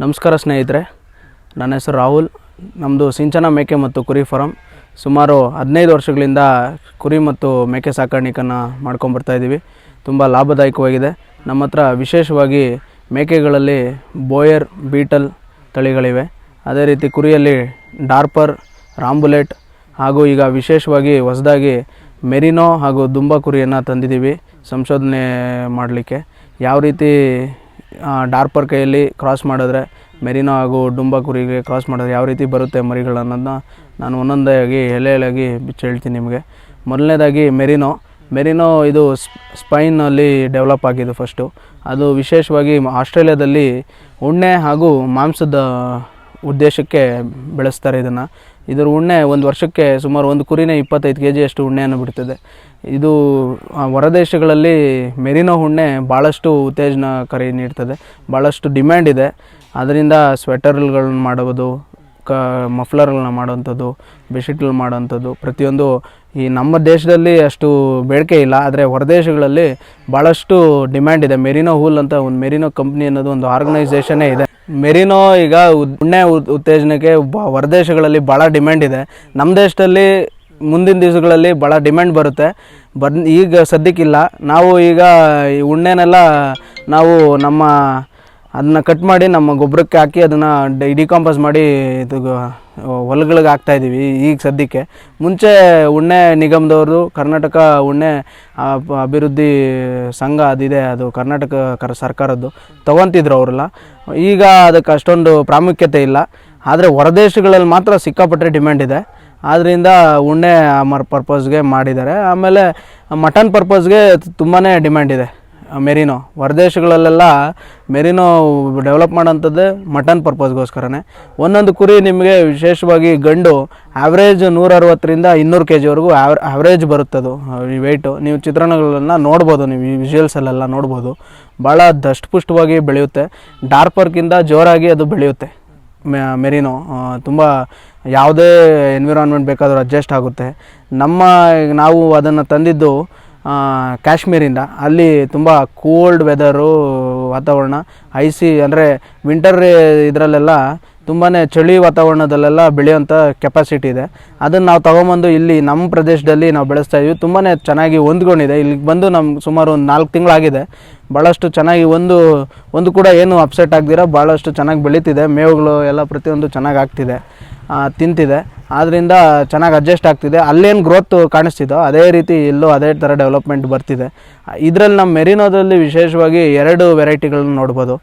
ನಮಸ್ಕಾರ ಸ್ನೇಹಿತರೆ, ನನ್ನ ಹೆಸರು ರಾಹುಲ್. ನಮ್ಮದು ಸಿಂಚನ ಮೇಕೆ ಮತ್ತು ಕುರಿ ಫಾರಂ. ಸುಮಾರು 15 ವರ್ಷಗಳಿಂದ ಕುರಿ ಮತ್ತು ಮೇಕೆ ಸಾಕಾಣಿಕೆಯನ್ನು ಮಾಡ್ಕೊಂಬರ್ತಾಯಿದ್ದೀವಿ. ತುಂಬ ಲಾಭದಾಯಕವಾಗಿದೆ. ನಮ್ಮ ಹತ್ರ ವಿಶೇಷವಾಗಿ ಮೇಕೆಗಳಲ್ಲಿ ಬೋಯರ್, ಬೀಟಲ್ ತಳಿಗಳಿವೆ. ಅದೇ ರೀತಿ ಕುರಿಯಲ್ಲಿ ಡಾರ್ಪರ್, ರಾಂಬುಲೆಟ್ ಹಾಗೂ ಈಗ ವಿಶೇಷವಾಗಿ ಹೊಸದಾಗಿ ಮೆರಿನೋ ಹಾಗೂ ದುಂಬ ಕುರಿಯನ್ನು ತಂದಿದ್ದೀವಿ ಸಂಶೋಧನೆ ಮಾಡಲಿಕ್ಕೆ. ಯಾವ ರೀತಿ ಡಾರ್ಪರ್ ಕೈಯಲ್ಲಿ ಕ್ರಾಸ್ ಮಾಡಿದ್ರೆ ಮೆರಿನೋ ಹಾಗೂ ಡುಂಬ ಕುರಿಗೆ ಕ್ರಾಸ್ ಮಾಡಿದ್ರೆ ಯಾವ ರೀತಿ ಬರುತ್ತೆ ಮರಿಗಳು ಅನ್ನೋದನ್ನ ನಾನು ಒಂದೊಂದಾಗಿ ಎಳೆಯಾಗಿ ಬಿಚ್ಚಿ ಹೇಳ್ತೀನಿ ನಿಮಗೆ. ಮೊದಲನೇದಾಗಿ ಮೆರಿನೋ ಇದು ಸ್ಪೈನಲ್ಲಿ ಡೆವಲಪ್ ಆಗಿದ್ದು ಫಸ್ಟು. ಅದು ವಿಶೇಷವಾಗಿ ಆಸ್ಟ್ರೇಲಿಯಾದಲ್ಲಿ ಉಣ್ಣೆ ಹಾಗೂ ಮಾಂಸದ ಉದ್ದೇಶಕ್ಕೆ ಬೆಳೆಸ್ತಾರೆ ಇದನ್ನು. ಇದರ ಉಣ್ಣೆ ಒಂದು ವರ್ಷಕ್ಕೆ ಸುಮಾರು ಒಂದು ಕುರಿನೇ 25 kg ಅಷ್ಟು ಉಣ್ಣೆಯನ್ನು ಬಿಡ್ತದೆ. ಇದು ಹೊರದೇಶಗಳಲ್ಲಿ ಮೆರಿನೋ ಉಣ್ಣೆ ಭಾಳಷ್ಟು ಉತ್ತೇಜನಕಾರಿ ನೀಡ್ತದೆ, ಭಾಳಷ್ಟು ಡಿಮ್ಯಾಂಡ್ ಇದೆ. ಅದರಿಂದ ಸ್ವೆಟರ್ಗಳನ್ನ ಮಾಡೋದು, ಮಫ್ಲರ್ಗಳನ್ನ ಮಾಡೋವಂಥದ್ದು, ಬೆಡ್ಶೀಟ್ಗಳು ಮಾಡೋವಂಥದ್ದು ಪ್ರತಿಯೊಂದು ಈ ನಮ್ಮ ದೇಶದಲ್ಲಿ ಅಷ್ಟು ಬೇಡಿಕೆ ಇಲ್ಲ, ಆದರೆ ಹೊರದೇಶಗಳಲ್ಲಿ ಭಾಳಷ್ಟು ಡಿಮ್ಯಾಂಡ್ ಇದೆ. ಮೆರಿನೋ ಹೂಲ್ ಅಂತ ಒಂದು ಮೆರಿನೋ ಕಂಪ್ನಿ ಅನ್ನೋದು ಒಂದು ಆರ್ಗನೈಸೇಷನ್ನೇ ಇದೆ. ಮೆರಿನೋ ಈಗ ಉಣ್ಣೆ ಉತ್ತೇಜನಕ್ಕೆ ಹೊರದೇಶಗಳಲ್ಲಿ ಭಾಳ ಡಿಮ್ಯಾಂಡ್ ಇದೆ. ನಮ್ಮ ದೇಶದಲ್ಲಿ ಮುಂದಿನ ದಿವಸಗಳಲ್ಲಿ ಭಾಳ ಡಿಮ್ಯಾಂಡ್ ಬರುತ್ತೆ. ಈಗ ಸದ್ಯಕ್ಕಿಲ್ಲ. ನಾವು ಈಗ ಈ ಉಣ್ಣೆನೆಲ್ಲ ನಾವು ಅದನ್ನು ಕಟ್ ಮಾಡಿ ನಮ್ಮ ಗೊಬ್ಬರಕ್ಕೆ ಹಾಕಿ ಅದನ್ನು ಡಿಕಾಂಪೋಸ್ ಮಾಡಿ ಇದು ಹೊಲಗಳಿಗೆ ಹಾಕ್ತಾಯಿದ್ದೀವಿ ಈಗ ಸದ್ಯಕ್ಕೆ. ಮುಂಚೆ ಉಣ್ಣೆ ನಿಗಮದವ್ರದ್ದು ಕರ್ನಾಟಕ ಉಣ್ಣೆ ಅಭಿವೃದ್ಧಿ ಸಂಘ ಅದಿದೆ, ಅದು ಕರ್ನಾಟಕ ಸರ್ಕಾರದ್ದು ತೊಗೊತಿದ್ರು ಅವರೆಲ್ಲ. ಈಗ ಅದಕ್ಕೆ ಅಷ್ಟೊಂದು ಪ್ರಾಮುಖ್ಯತೆ ಇಲ್ಲ. ಆದರೆ ಹೊರದೇಶಗಳಲ್ಲಿ ಮಾತ್ರ ಸಿಕ್ಕಾಪಟ್ಟೆ ಡಿಮ್ಯಾಂಡ್ ಇದೆ. ಆದ್ದರಿಂದ ಉಣ್ಣೆ ಪರ್ಪಸ್ಗೆ ಮಾಡಿದ್ದಾರೆ. ಆಮೇಲೆ ಮಟನ್ ಪರ್ಪಸ್ಗೆ ತುಂಬಾ ಡಿಮ್ಯಾಂಡ್ ಇದೆ ಮೆರಿನೋ. ಹೊರದೇಶಗಳಲ್ಲೆಲ್ಲ ಮೆರಿನೋ ಡೆವಲಪ್ ಮಾಡೋಂಥದ್ದೇ ಮಟನ್ ಪರ್ಪಸ್ಗೋಸ್ಕರನೇ. ಒಂದೊಂದು ಕುರಿ ನಿಮಗೆ ವಿಶೇಷವಾಗಿ ಗಂಡು ಆ್ಯಾವ್ರೇಜ್ 160 200 kgವರೆಗೂ ಆ್ಯಾವ್ರೇಜ್ ಬರುತ್ತದು ಈ ವೆಯ್ಟು. ನೀವು ಚಿತ್ರಣಗಳನ್ನು ನೋಡ್ಬೋದು, ನೀವು ಈ ವಿಜುವಲ್ಸಲ್ಲೆಲ್ಲ ನೋಡ್ಬೋದು. ಭಾಳ ದಷ್ಟಪುಷ್ಟವಾಗಿ ಬೆಳೆಯುತ್ತೆ. ಡಾರ್ಪರ್ಗಿಂತ ಜೋರಾಗಿ ಅದು ಬೆಳೆಯುತ್ತೆ ಮೆರಿನೋ. ತುಂಬ ಯಾವುದೇ ಎನ್ವಿರಾನ್ಮೆಂಟ್ ಬೇಕಾದರೂ ಅಡ್ಜಸ್ಟ್ ಆಗುತ್ತೆ. ನಾವು ಅದನ್ನು ತಂದಿದ್ದು ಕಾಶ್ಮೀರಿಂದ. ಅಲ್ಲಿ ತುಂಬ ಕೋಲ್ಡ್ ವೆದರು ವಾತಾವರಣ, ಐಸಿ ಅಂದರೆ ವಿಂಟರ್ ಇದರಲ್ಲೆಲ್ಲ ತುಂಬಾ ಚಳಿ ವಾತಾವರಣದಲ್ಲೆಲ್ಲ ಬೆಳೆಯೋಂಥ ಕೆಪಾಸಿಟಿ ಇದೆ. ಅದನ್ನು ನಾವು ತೊಗೊಂಬಂದು ಇಲ್ಲಿ ನಮ್ಮ ಪ್ರದೇಶದಲ್ಲಿ ನಾವು ಬೆಳೆಸ್ತಾ ಇದ್ವಿ. ತುಂಬಾ ಚೆನ್ನಾಗಿ ಹೊಂದ್ಕೊಂಡಿದೆ. ಇಲ್ಲಿಗೆ ಬಂದು ಸುಮಾರು ಒಂದು 4 ತಿಂಗಳಾಗಿದೆ. ಭಾಳಷ್ಟು ಚೆನ್ನಾಗಿ ಒಂದು ಕೂಡ ಏನು ಅಪ್ಸೆಟ್ ಆಗದಿರ ಭಾಳಷ್ಟು ಚೆನ್ನಾಗಿ ಬೆಳೀತಿದೆ. ಮೇವುಗಳು ಎಲ್ಲ ಪ್ರತಿಯೊಂದು ಚೆನ್ನಾಗಿ ಆಗ್ತಿದೆ, ತಿಂತಿದೆ. ಆದ್ದರಿಂದ ಚೆನ್ನಾಗಿ ಅಡ್ಜಸ್ಟ್ ಆಗ್ತಿದೆ. ಅಲ್ಲೇನು ಗ್ರೋತ್ ಕಾಣಿಸ್ತಿದ್ದೋ ಅದೇ ರೀತಿ ಇಲ್ಲೂ ಅದೇ ಥರ ಡೆವಲಪ್ಮೆಂಟ್ ಬರ್ತಿದೆ. ಇದರಲ್ಲಿ ನಮ್ಮ ಮೆರಿನೋದಲ್ಲಿ ವಿಶೇಷವಾಗಿ 2 ವೆರೈಟಿಗಳನ್ನ ನೋಡ್ಬೋದು.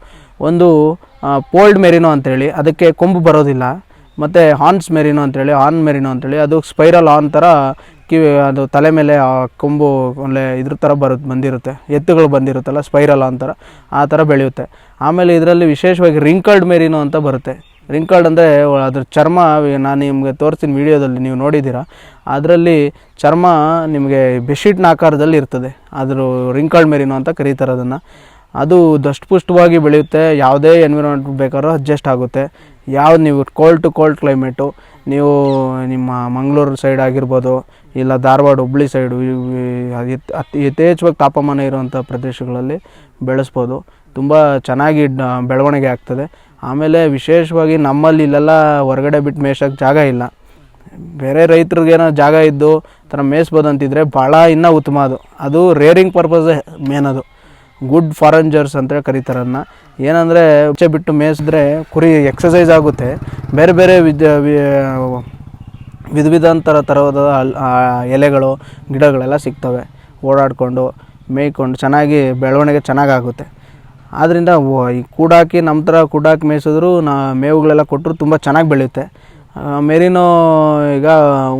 ಒಂದು ಪೋಲ್ಡ್ ಮೆರಿನೋ ಅಂತೇಳಿ, ಅದಕ್ಕೆ ಕೊಂಬು ಬರೋದಿಲ್ಲ. ಮತ್ತು ಹಾರ್ನ್ಸ್ ಮೆರಿನೋ ಅಂತೇಳಿ ಅದು ಸ್ಪೈರಲ್ ಆನ್ ಥರ ಅದು ತಲೆ ಮೇಲೆ ಕೊಂಬು ಒಳ್ಳೆ ಇದ್ರ ಥರ ಬಂದಿರುತ್ತೆ, ಎತ್ತುಗಳು ಬಂದಿರುತ್ತಲ್ಲ, ಸ್ಪೈರಲ್ ಆನ್ ಥರ, ಆ ಥರ ಬೆಳೆಯುತ್ತೆ. ಆಮೇಲೆ ಇದರಲ್ಲಿ ವಿಶೇಷವಾಗಿ ರಿಂಕಲ್ಡ್ ಮೆರಿನೋ ಅಂತ ಬರುತ್ತೆ. ರಿಂಕಲ್ಡ್ ಅಂದರೆ ಅದ್ರ ಚರ್ಮ, ನಾನು ನಿಮಗೆ ತೋರಿಸ್ತೀನಿ ವಿಡಿಯೋದಲ್ಲಿ, ನೀವು ನೋಡಿದ್ದೀರಾ. ಅದರಲ್ಲಿ ಚರ್ಮ ನಿಮಗೆ ಬೆಡ್ಶೀಟ್ನ ಆಕಾರದಲ್ಲಿ ಇರ್ತದೆ. ಅದ್ರ ರಿಂಕಲ್ಡ್ ಮೆರಿನೋ ಅಂತ ಕರೀತಾರೆ ಅದನ್ನು. ಅದು ದಷ್ಟಪುಷ್ಟವಾಗಿ ಬೆಳೆಯುತ್ತೆ. ಯಾವುದೇ ಎನ್ವಿರಾನ್ಮೆಂಟ್ ಬೇಕಾದ್ರೂ ಅಡ್ಜಸ್ಟ್ ಆಗುತ್ತೆ. ನೀವು ಕೋಲ್ಡ್ ಟು ಕೋಲ್ಡ್ ಕ್ಲೈಮೇಟು, ನೀವು ನಿಮ್ಮ ಮಂಗಳೂರು ಸೈಡ್ ಆಗಿರ್ಬೋದು, ಇಲ್ಲ ಧಾರವಾಡ, ಹುಬ್ಳಿ ಸೈಡು, ಯಥೇಚ್ಛವಾಗಿ ತಾಪಮಾನ ಇರುವಂಥ ಪ್ರದೇಶಗಳಲ್ಲಿ ಬೆಳೆಸ್ಬೋದು. ತುಂಬ ಚೆನ್ನಾಗಿ ಬೆಳವಣಿಗೆ ಆಗ್ತದೆ. ಆಮೇಲೆ ವಿಶೇಷವಾಗಿ ನಮ್ಮಲ್ಲಿ ಇಲ್ಲೆಲ್ಲ ಹೊರಗಡೆ ಬಿಟ್ಟು ಮೇಯ್ಸೋಕ್ಕೆ ಜಾಗ ಇಲ್ಲ. ಬೇರೆ ರೈತರಿಗೇನೋ ಜಾಗ ಇದ್ದು ಥರ ಮೇಯಿಸ್ಬೋದು ಅಂತಿದ್ರೆ ಭಾಳ ಇನ್ನೂ ಉತ್ತಮ. ಅದು ರೇರಿಂಗ್ ಪರ್ಪಸ್ಸೇ ಮೇನ್. ಅದು ಗುಡ್ ಫಾರೆಂಜರ್ಸ್ ಅಂತ ಕರೀತಾರೆ ಅದನ್ನ. ಏನಂದರೆ ಬಿಟ್ಟು ಮೇಯಿಸಿದ್ರೆ ಕುರಿ ಎಕ್ಸಸೈಸ್ ಆಗುತ್ತೆ. ಬೇರೆ ಬೇರೆ ಥರದ ಎಲೆಗಳು, ಗಿಡಗಳೆಲ್ಲ ಸಿಗ್ತವೆ. ಓಡಾಡಿಕೊಂಡು ಮೇಯ್ಕೊಂಡು ಚೆನ್ನಾಗಿ ಬೆಳವಣಿಗೆ ಚೆನ್ನಾಗಾಗುತ್ತೆ. ಆದ್ದರಿಂದ ಈ ಕೂಡಾಕಿ ನಮ್ಮ ಥರ ಕೂಡಾಕಿ ಮೇಯಿಸಿದ್ರು ಮೇವುಗಳೆಲ್ಲ ಕೊಟ್ಟರು ತುಂಬ ಚೆನ್ನಾಗಿ ಬೆಳೆಯುತ್ತೆ. ಮೆರಿನೋ ಈಗ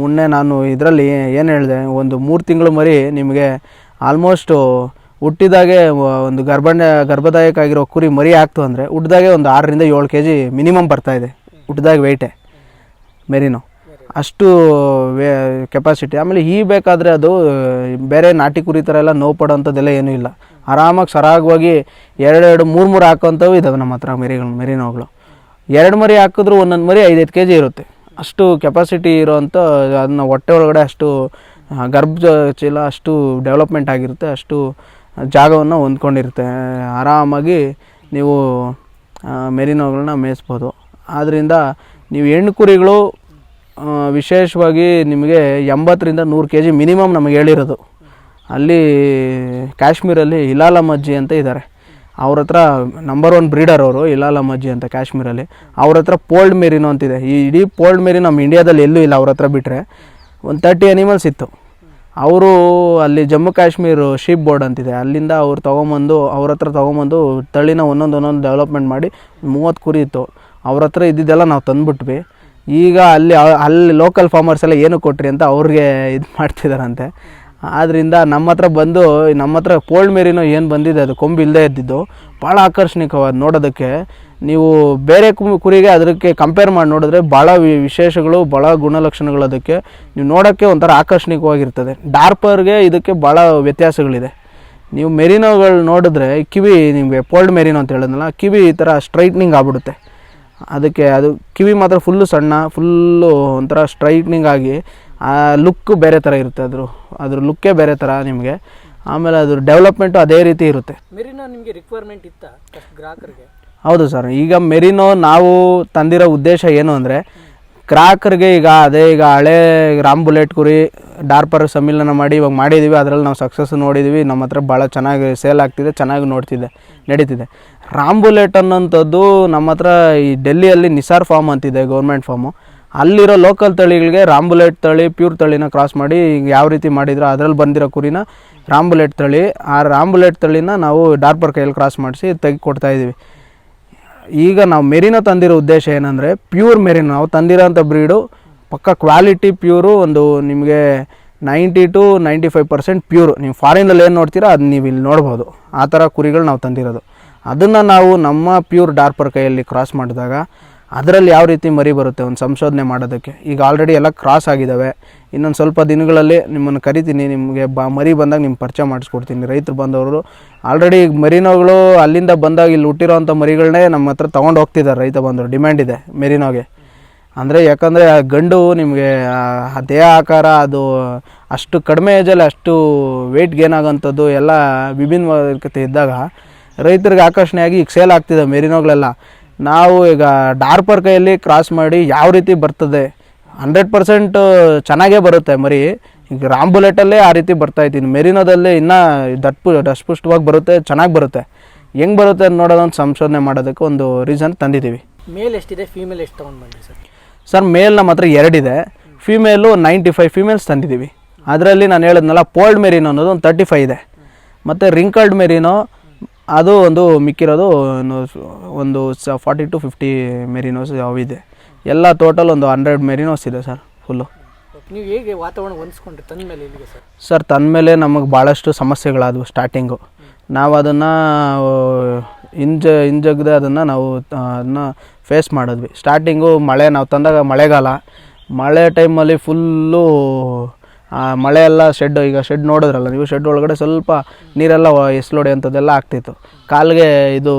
ಉಣ್ಣೆ ನಾನು ಇದರಲ್ಲಿ ಏನು ಹೇಳಿದೆ, ಒಂದು 3 ತಿಂಗಳು ಮರಿ ನಿಮಗೆ ಆಲ್ಮೋಸ್ಟು ಹುಟ್ಟಿದಾಗೆ ಒಂದು ಗರ್ಭದಾಯಕ ಆಗಿರೋ ಕುರಿ ಮರಿ ಆಗ್ತು ಅಂದರೆ ಹುಟ್ಟಿದಾಗೆ ಒಂದು 6 ರಿಂದ 7 kg ಮಿನಿಮಮ್ ಬರ್ತಾಯಿದೆ ಹುಟ್ಟಿದಾಗ ವೆಯ್ಟೇ ಮೆರಿನೋ. ಅಷ್ಟು ಕೆಪಾಸಿಟಿ. ಆಮೇಲೆ ಬೇಕಾದರೆ ಅದು ಬೇರೆ ನಾಟಿ ಕುರಿ ಥರ ಎಲ್ಲ ನೋವು ಪಡೋಂಥದ್ದೆಲ್ಲ ಏನೂ ಇಲ್ಲ. ಆರಾಮಾಗಿ ಸರಾಗವಾಗಿ 2 3 ಹಾಕೋಂಥವು ಇದ್ದಾವೆ ನಮ್ಮ ಹತ್ರ ಮೆರಿನೋಗಳು. 2 ಮರಿ ಹಾಕಿದ್ರು ಒಂದೊಂದು ಮರಿ 5-5 kg ಇರುತ್ತೆ. ಅಷ್ಟು ಕೆಪಾಸಿಟಿ ಇರೋವಂಥ, ಅದನ್ನ ಹೊಟ್ಟೆ ಒಳಗಡೆ ಅಷ್ಟು ಗರ್ಭ ಚೀಲ ಅಷ್ಟು ಡೆವಲಪ್ಮೆಂಟ್ ಆಗಿರುತ್ತೆ, ಅಷ್ಟು ಜಾಗವನ್ನು ಹೊಂದ್ಕೊಂಡಿರುತ್ತೆ. ಆರಾಮಾಗಿ ನೀವು ಮೆರಿನೋಗಳನ್ನ ಮೇಯಿಸ್ಬೋದು. ಆದ್ದರಿಂದ ನೀವು ಹೆಣ್ಣು ಕುರಿಗಳು ವಿಶೇಷವಾಗಿ ನಿಮಗೆ 80 to 100 kg ಮಿನಿಮಮ್ ನಮಗೆ ಹೇಳಿರೋದು. ಅಲ್ಲಿ ಕಾಶ್ಮೀರಲ್ಲಿ ಹಿಲಾಲ ಮಜ್ಜಿ ಅಂತ ಇದ್ದಾರೆ, ಅವ್ರ ಹತ್ರ ನಂಬರ್ 1 ಬ್ರೀಡರ್ ಅವರು, ಹಿಲಾಲ ಮಜ್ಜಿ ಅಂತ ಕಾಶ್ಮೀರಲ್ಲಿ. ಅವ್ರ ಹತ್ರ ಪೋಲ್ಡ್ ಮೆರಿನೋ ಅಂತಿದೆ. ಈ ಇಡೀ ಪೋಲ್ಡ್ ಮೆರಿನೋ ನಮ್ಮ ಇಂಡಿಯಾದಲ್ಲಿ ಎಲ್ಲೂ ಇಲ್ಲ. ಅವ್ರ ಹತ್ರ ಬಿಟ್ಟರೆ ಒಂದು 30 ಅನಿಮಲ್ಸ್ ಇತ್ತು. ಅವರು ಅಲ್ಲಿ ಜಮ್ಮು ಕಾಶ್ಮೀರ ಶೀಪ್ ಬೋರ್ಡ್ ಅಂತಿದೆ, ಅಲ್ಲಿಂದ ಅವ್ರು ಅವ್ರ ಹತ್ರ ತೊಗೊಂಬಂದು ತಳಿನ ಒಂದೊಂದು ಡೆವಲಪ್ಮೆಂಟ್ ಮಾಡಿ 30 ಕುರಿ ಇತ್ತು. ಅವ್ರ ಹತ್ರ ಇದ್ದಿದ್ದೆಲ್ಲ ನಾವು ತಂದುಬಿಟ್ವಿ. ಈಗ ಅಲ್ಲಿ ಲೋಕಲ್ ಫಾರ್ಮರ್ಸ್ ಎಲ್ಲ ಏನು ಕೊಟ್ರಿ ಅಂತ ಅವ್ರಿಗೆ ಇದು ಮಾಡ್ತಿದ್ದಾರಂತೆ. ಆದ್ದರಿಂದ ನಮ್ಮ ಹತ್ರ ಪೋಲ್ಡ್ ಮೆರಿನೋ ಏನು ಬಂದಿದೆ ಅದು ಕೊಂಬು ಇಲ್ಲದೆ ಇದ್ದಿದ್ದು ಭಾಳ ಆಕರ್ಷಣೀಯವಾದ ನೋಡೋದಕ್ಕೆ. ನೀವು ಬೇರೆ ಕುರಿಗೆ ಅದಕ್ಕೆ ಕಂಪೇರ್ ಮಾಡಿ ನೋಡಿದ್ರೆ ಭಾಳ ವಿಶೇಷಗಳು, ಭಾಳ ಗುಣಲಕ್ಷಣಗಳು ಅದಕ್ಕೆ ನೀವು ನೋಡೋಕ್ಕೆ ಒಂಥರ ಆಕರ್ಷಣೀಯವಾಗಿರ್ತದೆ. ಡಾರ್ಪರ್ಗೆ ಇದಕ್ಕೆ ಭಾಳ ವ್ಯತ್ಯಾಸಗಳಿದೆ. ನೀವು ಮೆರಿನೋಗಳು ನೋಡಿದ್ರೆ ಕಿವಿ, ನಿಮಗೆ ಪೋಲ್ಡ್ ಮೆರಿನೋ ಅಂತ ಹೇಳಿದ್ನಲ್ಲ, ಕಿವಿ ಈ ಥರ ಸ್ಟ್ರೈಟ್ನಿಂಗ್ ಆಗ್ಬಿಡುತ್ತೆ. ಅದಕ್ಕೆ ಅದು ಕಿವಿ ಮಾತ್ರ ಫುಲ್ಲು ಸಣ್ಣ, ಫುಲ್ಲು ಒಂಥರ ಸ್ಟ್ರೈಟ್ನಿಂಗ್ ಆಗಿ ಆ ಲುಕ್ಕು ಬೇರೆ ಥರ ಇರುತ್ತೆ. ಅದ್ರ ಲುಕ್ಕೇ ಬೇರೆ ಥರ ನಿಮಗೆ. ಆಮೇಲೆ ಅದ್ರ ಡೆವಲಪ್ಮೆಂಟು ಅದೇ ರೀತಿ ಇರುತ್ತೆ. ಮೆರಿನೋ ನಿಮಗೆ ರಿಕ್ವೈರ್ಮೆಂಟ್ ಇತ್ತಾ ಗ್ರಾಹಕರಿಗೆ? ಹೌದು ಸರ್. ಈಗ ಮೆರಿನೋ ನಾವು ತಂದಿರೋ ಉದ್ದೇಶ ಏನು ಅಂದರೆ, ಗ್ರಾಹಕರಿಗೆ ಈಗ ಹಳೆ ರಾಮ್ ಬುಲೆಟ್ ಕುರಿ ಡಾರ್ಪರ್ ಸಮ್ಮಿಲನ ಮಾಡಿ ಇವಾಗ ಮಾಡಿದ್ದೀವಿ. ಅದರಲ್ಲಿ ನಾವು ಸಕ್ಸಸ್ ನೋಡಿದ್ದೀವಿ. ನಮ್ಮ ಹತ್ರ ಭಾಳ ಚೆನ್ನಾಗಿ ಸೇಲ್ ಆಗ್ತಿದೆ, ಚೆನ್ನಾಗಿ ನಡೀತಿದೆ. ರಾಮ್ ಬುಲೆಟ್ ಅನ್ನೋಂಥದ್ದು ನಮ್ಮ ಹತ್ರ ಈ ಡೆಲ್ಲಿಯಲ್ಲಿ ನಿಸಾರ್ ಫಾರ್ಮ್ ಅಂತಿದೆ, ಗೌರ್ಮೆಂಟ್ ಫಾರ್ಮು. ಅಲ್ಲಿರೋ ಲೋಕಲ್ ತಳಿಗಳಿಗೆ ರಾಮ್ ಬುಲೆಟ್ ತಳಿ, ಪ್ಯೂರ್ ತಳಿನ ಕ್ರಾಸ್ ಮಾಡಿ ಯಾವ ರೀತಿ ಮಾಡಿದ್ರು ಅದರಲ್ಲಿ ಬಂದಿರೋ ಕುರಿನ ರಾಮ್ ಬುಲೆಟ್ ತಳಿ. ಆ ರಾಮ್ ಬುಲೆಟ್ ತಳಿನ ನಾವು ಡಾರ್ಪರ್ ಕೈಯಲ್ಲಿ ಕ್ರಾಸ್ ಮಾಡಿಸಿ ತೆಗೆದುಕೊಡ್ತಾಯಿದ್ದೀವಿ. ಈಗ ನಾವು ಮೆರಿನೋ ತಂದಿರೋ ಉದ್ದೇಶ ಏನಂದರೆ, ಪ್ಯೂರ್ ಮೆರಿನೋ ನಾವು ತಂದಿರೋಂಥ ಬ್ರೀಡು ಪಕ್ಕ ಕ್ವಾಲಿಟಿ ಪ್ಯೂರು. ಒಂದು ನಿಮಗೆ 90 to 95% ಪ್ಯೂರು. ನೀವು ಫಾರಿನಲ್ಲಿ ಏನು ನೋಡ್ತೀರಾ ಅದು ನೀವು ಇಲ್ಲಿ ನೋಡ್ಬೋದು. ಆ ಥರ ಕುರಿಗಳು ನಾವು ತಂದಿರೋದು. ಅದನ್ನು ನಾವು ನಮ್ಮ ಪ್ಯೂರ್ ಡಾರ್ಪರ್ ಕೈಯಲ್ಲಿ ಕ್ರಾಸ್ ಮಾಡಿದಾಗ ಅದರಲ್ಲಿ ಯಾವ ರೀತಿ ಮರಿ ಬರುತ್ತೆ ಒಂದು ಸಂಶೋಧನೆ ಮಾಡೋದಕ್ಕೆ. ಈಗ ಆಲ್ರೆಡಿ ಎಲ್ಲ ಕ್ರಾಸ್ ಆಗಿದ್ದಾವೆ. ಇನ್ನೊಂದು ಸ್ವಲ್ಪ ದಿನಗಳಲ್ಲಿ ನಿಮ್ಮನ್ನು ಕರಿತೀನಿ, ನಿಮಗೆ ಮರಿ ಬಂದಾಗ ನಿಮ್ಮ ಪರಿಚಯ ಮಾಡಿಸ್ಕೊಡ್ತೀನಿ. ರೈತರು ಬಂದವರು ಆಲ್ರೆಡಿ ಮೆರಿನೋಗಳು ಅಲ್ಲಿಂದ ಬಂದಾಗ ಇಲ್ಲಿ ಹುಟ್ಟಿರೋವಂಥ ಮರಿಗಳನ್ನೇ ನಮ್ಮ ಹತ್ರ ತೊಗೊಂಡು ಹೋಗ್ತಿದ್ದಾರೆ. ರೈತ ಬಂದವರು ಡಿಮ್ಯಾಂಡ್ ಇದೆ ಮೆರಿನೋಗೆ. ಅಂದರೆ ಯಾಕಂದರೆ ಆ ಗಂಡು ನಿಮಗೆ ಆ ದೇಹ ಆಕಾರ ಅದು ಅಷ್ಟು ಕಡಿಮೆ ಏಜಲ್ಲಿ ಅಷ್ಟು ವೆಯ್ಟ್ ಗೇನ್ ಆಗೋಂಥದ್ದು ಎಲ್ಲ ವಿಭಿನ್ನವಾದ ಇದ್ದಾಗ ರೈತರಿಗೆ ಆಕರ್ಷಣೆಯಾಗಿ ಈಗ ಸೇಲ್ ಆಗ್ತಿದೆ ಮೆರಿನೋಗಳೆಲ್ಲ. ನಾವು ಈಗ ಡಾರ್ಪರ್ ಕೈಯಲ್ಲಿ ಕ್ರಾಸ್ ಮಾಡಿ ಯಾವ ರೀತಿ ಬರ್ತದೆ 100% ಚೆನ್ನಾಗೇ ಬರುತ್ತೆ ಮರಿ. ಈಗ ರಾಮ್ ಬುಲೆಟಲ್ಲೇ ಆ ರೀತಿ ಬರ್ತಾಯಿದ್ದೀನಿ. ಮೆರಿನೋದಲ್ಲಿ ಇನ್ನೂ ದಷ್ಟಪುಷ್ಟವಾಗಿ ಬರುತ್ತೆ, ಚೆನ್ನಾಗಿ ಬರುತ್ತೆ. ಹೆಂಗೆ ಬರುತ್ತೆ ಅಂತ ನೋಡೋದೊಂದು ಸಂಶೋಧನೆ ಮಾಡೋದಕ್ಕೆ ಒಂದು ರೀಸನ್ ತಂದಿದ್ದೀವಿ. ಮೇಲ್ ಎಷ್ಟಿದೆ, ಫೀಮೇಲ್ ಎಷ್ಟು ತೊಗೊಂಡು ಬಂದಿರಿ ಸರ್? ಸರ್ ಮೇಲ್ ನಮ್ಮ ಹತ್ರ 2 ಇದೆ, ಫೀಮೇಲು 95 ಫೀಮೇಲ್ಸ್ ತಂದಿದ್ದೀವಿ. ಅದರಲ್ಲಿ ನಾನು ಹೇಳಿದ್ನಲ್ಲ ಪೋಲ್ಡ್ ಮೆರಿನೋ ಅನ್ನೋದು ಒಂದು 35 ಇದೆ, ಮತ್ತು ರಿಂಕಲ್ಡ್ ಮೆರಿನೋ ಅದು ಒಂದು ಮಿಕ್ಕಿರೋದು ಒಂದು 40 to 50 ಮೆರಿನೋಸ್ ಯಾವಿದೆ. ಎಲ್ಲ ಟೋಟಲ್ ಒಂದು 100 ಮೆರಿನೋಸ್ ಇದೆ ಸರ್ ಫುಲ್ಲು. ನೀವು ಹೇಗೆ ವಾತಾವರಣ ಹೊಂದಿಸ್ಕೊಂಡ್ರಿ ತಂದ ಮೇಲೆ ಇಲ್ಲಿಗೆ ಸರ್? ಸರ್ ತಂದ ಮೇಲೆ ನಮಗೆ ಭಾಳಷ್ಟು ಸಮಸ್ಯೆಗಳಾದವು ಸ್ಟಾರ್ಟಿಂಗು. ನಾವು ಅದನ್ನು ಹಿಂಜಗದೆ ಅದನ್ನು ಫೇಸ್ ಮಾಡಿದ್ವಿ. ಸ್ಟಾರ್ಟಿಂಗು ನಾವು ತಂದಾಗ ಮಳೆ ಟೈಮಲ್ಲಿ ಫುಲ್ಲು ಮಳೆ ಎಲ್ಲ ಈಗ ಶೆಡ್ ನೋಡಿದ್ರಲ್ಲ ನೀವು, ಶೆಡ್ ಒಳಗಡೆ ಸ್ವಲ್ಪ ನೀರೆಲ್ಲ ಎಸ್ಲೋಡಿ ಅಂಥದ್ದೆಲ್ಲ ಆಗ್ತಿತ್ತು. ಕಾಲಿಗೆ ಇದು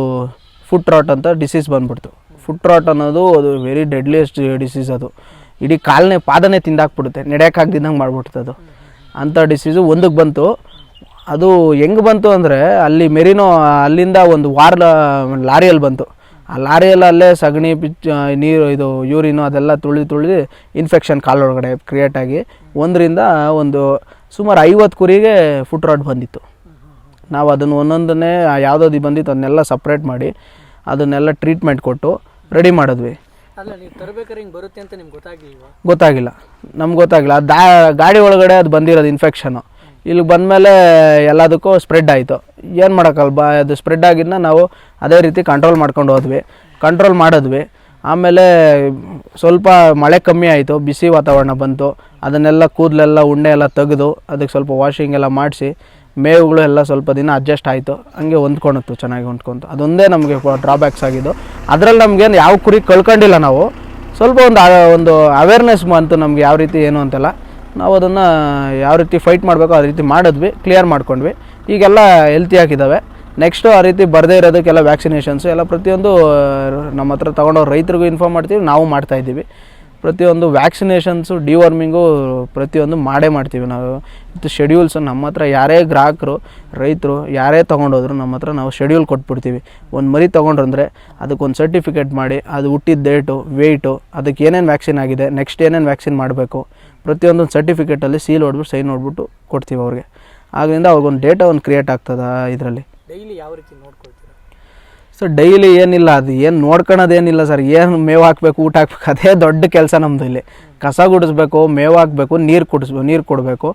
ಫುಟ್ ರಾಟ್ ಅಂತ ಡಿಸೀಸ್ ಬಂದ್ಬಿಡ್ತು. ಫುಟ್ ರಾಟ್ ಅನ್ನೋದು ಅದು ವೆರಿ ಡೆಡ್ಲಿಯೆಸ್ಟ್ ಡಿಸೀಸ್. ಅದು ಇಡೀ ಪಾದನೇ ತಿಂದಾಕ್ಬಿಡುತ್ತೆ, ನಡೆಯೋಕ್ಕಾಗ್ದಿದ್ದಂಗೆ ಮಾಡಿಬಿಡ್ತು ಅದು. ಅಂಥ ಡಿಸೀಸು ಒಂದಕ್ಕೆ ಬಂತು. ಅದು ಹೆಂಗೆ ಬಂತು ಅಂದರೆ, ಅಲ್ಲಿ ಮೆರಿನೋ ಅಲ್ಲಿಂದ ಒಂದು ಲಾರಿಯಲ್ಲಿ ಬಂತು. ಆ ಲಾರಿಯಲ್ಲಿ ಅಲ್ಲೇ ಸಗಣಿ ನೀರು ಇದು ಯೂರಿನು ಅದೆಲ್ಲ ತುಳಿದು ಇನ್ಫೆಕ್ಷನ್ ಕಾಲೊಳಗಡೆ ಕ್ರಿಯೇಟ್ ಆಗಿ ಒಂದು ಸುಮಾರು 50 ಕುರಿಗೆ ಫುಟ್ ರಾಟ್ ಬಂದಿತ್ತು. ನಾವು ಅದನ್ನು ಒಂದೊಂದನ್ನೇ ಯಾವುದೋದು ಬಂದಿತ್ತು ಅದನ್ನೆಲ್ಲ ಸಪ್ರೇಟ್ ಮಾಡಿ ಅದನ್ನೆಲ್ಲ ಟ್ರೀಟ್ಮೆಂಟ್ ಕೊಟ್ಟು ರೆಡಿ ಮಾಡಿದ್ವಿ. ಅಲ್ಲ, ನೀವು ತರಬೇಕಾದ್ರೆ ಹಿಂಗೆ ಬರುತ್ತೆ ಅಂತ ನಿಮ್ಗೆ ಗೊತ್ತಾಗಿಲ್ಲ. ನಮ್ಗೆ ಗೊತ್ತಾಗಿಲ್ಲ. ಗಾಡಿ ಒಳಗಡೆ ಅದು ಬಂದಿರೋದು ಇನ್ಫೆಕ್ಷನು. ಇಲ್ಲಿಗೆ ಬಂದಮೇಲೆ ಎಲ್ಲದಕ್ಕೂ ಸ್ಪ್ರೆಡ್ ಆಯಿತು. ಏನು ಮಾಡೋಕ್ಕಲ್ವ, ಅದು ಸ್ಪ್ರೆಡ್ ಆಗಿದ್ದನ್ನ ನಾವು ಅದೇ ರೀತಿ ಕಂಟ್ರೋಲ್ ಮಾಡಿದ್ವಿ. ಆಮೇಲೆ ಸ್ವಲ್ಪ ಮಳೆ ಕಮ್ಮಿ ಆಯಿತು, ಬಿಸಿ ವಾತಾವರಣ ಬಂತು. ಅದನ್ನೆಲ್ಲ ಕೂದಲೆಲ್ಲ ಉಂಡೆ ಎಲ್ಲ ತೆಗೆದು ಅದಕ್ಕೆ ಸ್ವಲ್ಪ ವಾಷಿಂಗ್ ಎಲ್ಲ ಮಾಡಿಸಿ ಮೇವುಗಳು ಎಲ್ಲ ಸ್ವಲ್ಪ ದಿನ ಅಡ್ಜಸ್ಟ್ ಆಯಿತು. ಹಂಗೆ ಚೆನ್ನಾಗಿ ಹೊಂದ್ಕೊಂತು. ಅದೊಂದೇ ನಮಗೆ ಡ್ರಾಬ್ಯಾಕ್ಸ್ ಆಗಿದ್ದು. ಅದರಲ್ಲಿ ನಮಗೇನು ಯಾವ ಕುರಿ ಕಳ್ಕೊಂಡಿಲ್ಲ ನಾವು. ಸ್ವಲ್ಪ ಒಂದು ಅವೇರ್ನೆಸ್ ಬಂತು ನಮಗೆ ಯಾವ ರೀತಿ ಏನು ಅಂತೆಲ್ಲ. ನಾವು ಅದನ್ನು ಯಾವ ರೀತಿ ಫೈಟ್ ಮಾಡಬೇಕು ಆ ರೀತಿ ಮಾಡಿದ್ವಿ, ಕ್ಲಿಯರ್ ಮಾಡ್ಕೊಂಡ್ವಿ. ಈಗೆಲ್ಲ ಹೆಲ್ತಿಯಾಗಿದ್ದಾವೆ. ನೆಕ್ಸ್ಟು ಆ ರೀತಿ ಬರದೇ ಇರೋದಕ್ಕೆಲ್ಲ ವ್ಯಾಕ್ಸಿನೇಷನ್ಸು ಎಲ್ಲ ಪ್ರತಿಯೊಂದು ನಮ್ಮ ಹತ್ರ ತೊಗೊಂಡವ್ರು ರೈತರಿಗೂ ಇನ್ಫಾರ್ಮ್ ಮಾಡ್ತೀವಿ, ನಾವು ಮಾಡ್ತಾಯಿದ್ದೀವಿ. ಪ್ರತಿಯೊಂದು ವ್ಯಾಕ್ಸಿನೇಷನ್ಸು ಡಿವರ್ಮಿಂಗು ಪ್ರತಿಯೊಂದು ಮಾಡೇ ಮಾಡ್ತೀವಿ ನಾವು. ಮತ್ತು ಶೆಡ್ಯೂಲ್ಸು ನಮ್ಮ ಹತ್ರ ಯಾರೇ ಗ್ರಾಹಕರು ರೈತರು ಯಾರೇ ತೊಗೊಂಡೋದ್ರು ನಮ್ಮ ಹತ್ರ ನಾವು ಶೆಡ್ಯೂಲ್ ಕೊಟ್ಬಿಡ್ತೀವಿ. ಒಂದು ಮರಿ ತೊಗೊಂಡ್ರಂದರೆ ಅದಕ್ಕೊಂದು ಸರ್ಟಿಫಿಕೇಟ್ ಮಾಡಿ ಅದು ಹುಟ್ಟಿದ ಡೇಟು ವೆಯ್ಟು ಅದಕ್ಕೆ ಏನೇನು ವ್ಯಾಕ್ಸಿನ್ ಆಗಿದೆ ನೆಕ್ಸ್ಟ್ ಏನೇನು ವ್ಯಾಕ್ಸಿನ್ ಮಾಡಬೇಕು ಪ್ರತಿಯೊಂದು ಸರ್ಟಿಫಿಕೇಟಲ್ಲಿ ಸೀಲ್ ಹೊಡ್ಬಿಟ್ಟು ಸೈನ್ ಹೊಡ್ಬಿಟ್ಟು ಕೊಡ್ತೀವಿ ಅವ್ರಿಗೆ. ಆದ್ದರಿಂದ ಅವ್ರಿಗೊಂದು ಡೇಟಾ ಒಂದು ಕ್ರಿಯೇಟ್ ಆಗ್ತದೆ ಇದರಲ್ಲಿ. ಡೈಲಿ ಯಾವ ರೀತಿ ನೋಡ್ಕೊಳ್ತೀರಾ? ಸರ್ ಡೈಲಿ ಏನಿಲ್ಲ, ಅದು ಏನು ನೋಡ್ಕೊಳೋದೇನಿಲ್ಲ ಸರ್. ಏನು ಮೇವು ಹಾಕಬೇಕು ಊಟ ಹಾಕ್ಬೇಕು ಅದೇ ದೊಡ್ಡ ಕೆಲಸ ನಮ್ಮದು. ಇಲ್ಲಿ ಕಸ ಗುಡಿಸ್ಬೇಕು, ಮೇವು ಹಾಕಬೇಕು, ನೀರು ಕೊಡಬೇಕು.